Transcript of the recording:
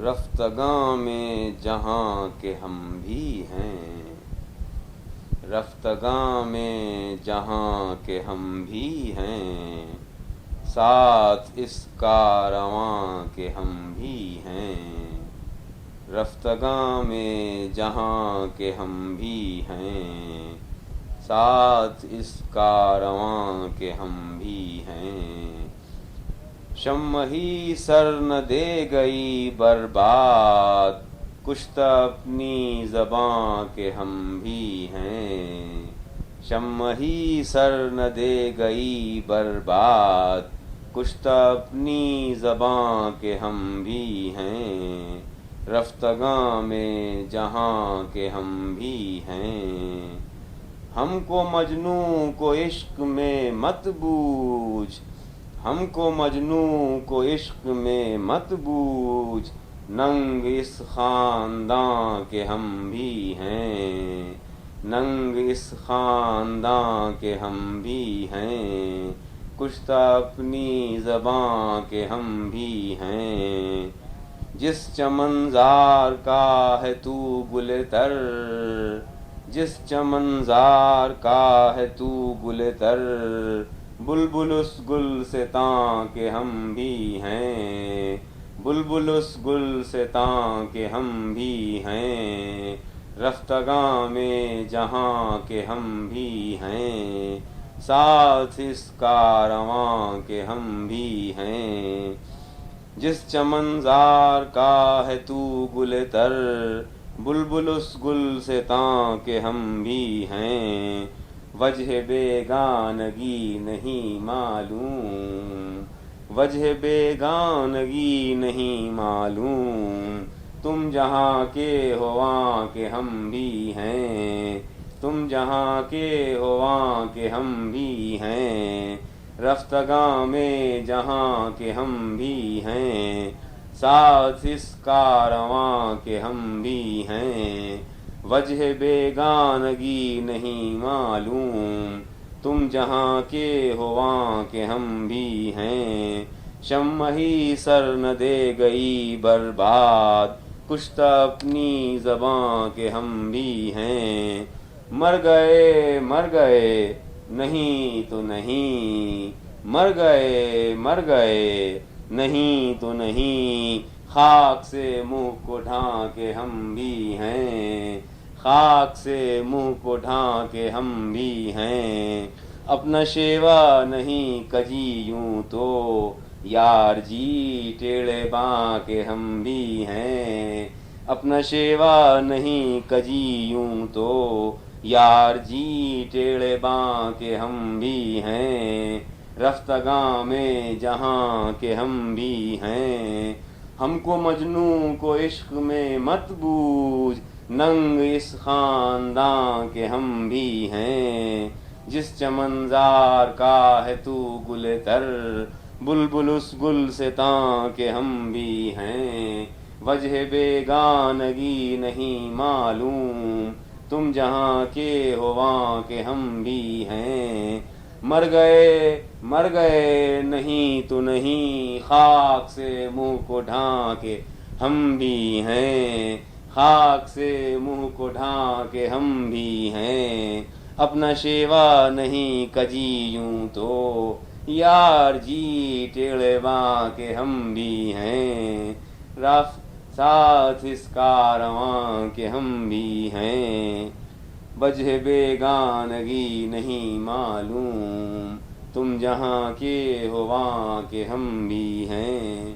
رفتگاں میں جہاں کے ہم بھی ہیں، رفتگاں میں جہاں کے ہم بھی ہیں، ساتھ اس کارواں کے ہم بھی ہیں، رفتگاں میں جہاں کے ہم بھی ہیں، ساتھ اس کارواں کے ہم بھی ہیں۔ شمع ہی سر نہ دے گئی برباد، کشتہ اپنی زباں کے ہم بھی ہیں۔ شمع ہی سر نہ دے گئی برباد، کشتہ اپنی زباں کے ہم بھی ہیں، رفتگاں میں جہاں کے ہم بھی ہیں۔ ہم کو مجنوں کو عشق میں مت بوجھ، ہم کو مجنوں کو عشق میں مت بوجھ، ننگ اس خانداں کے ہم بھی ہیں، ننگ اس خانداں کے ہم بھی ہیں، کشتہ اپنی زباں کے ہم بھی ہیں۔ جس چمنزار کا ہے تو گل تر، جس چمنزار کا ہے تو گل تر، بلبل اس گلستاں کے ہم بھی ہیں، بلبل اس گلستاں کے ہم بھی ہیں، رفتگاں میں جہاں کے ہم بھی ہیں، ساتھ اس کارواں کے ہم بھی ہیں۔ جس چمنزار کا ہے تو گل تر، بلبل اس گلستاں کے ہم بھی ہیں، وجہ بیگانگی نہیں معلوم، وجہ بیگانگی نہیں معلوم، تم جہاں کے ہو وہاں کے ہم بھی ہیں، تم جہاں کے ہو وہاں کے ہم بھی ہیں، رفتگاں میں جہاں کے ہم بھی ہیں، ساتھ اس کارواں کے ہم بھی ہیں، وجہ بیگانگی نہیں معلوم، تم جہاں کے ہو وہاں کے ہم بھی ہیں۔ شمع ہی سر نہ دے گئی برباد، کشتہ اپنی زباں کے ہم بھی ہیں، مر گئے مر گئے نہیں تو نہیں، مر گئے مر گئے نہیں تو نہیں، خاک سے منہ کو ڈھانکے ہم بھی ہیں، خاک سے منہ کو ڈھانکے ہم بھی ہیں، اپنا شیوا نہیں کجی یوں تو یار جی ٹیڑھے باں کے ہم بھی ہیں، اپنا شیوا نہیں کجی یوں تو یار جی ٹیڑھے باں کے ہم بھی ہیں، رفتگاں میں جہاں کے ہم بھی ہیں۔ ہم کو مجنوں کو عشق میں مت بوجھ، ننگ اس خانداں کے ہم بھی ہیں، جس چمنزار کا ہے تو گل تر، بلبل اس گلستاں کے ہم بھی ہیں، وجہ بیگانگی نہیں معلوم، تم جہاں کے ہو وہاں کے ہم بھی ہیں، مر گئے نہیں تو نہیں، خاک سے منہ کو ڈھانکے ہم بھی ہیں، خاک سے منہ کو ڈھانکے ہم بھی ہیں، اپنا شیوا نہیں کجی یوں تو یار جی ٹیڑھے باں کے ہم بھی ہیں، ساتھ اس کارواں کے ہم بھی ہیں، وجہ بیگانگی نہیں معلوم، تم جہاں کے ہو وہاں کے ہم بھی ہیں۔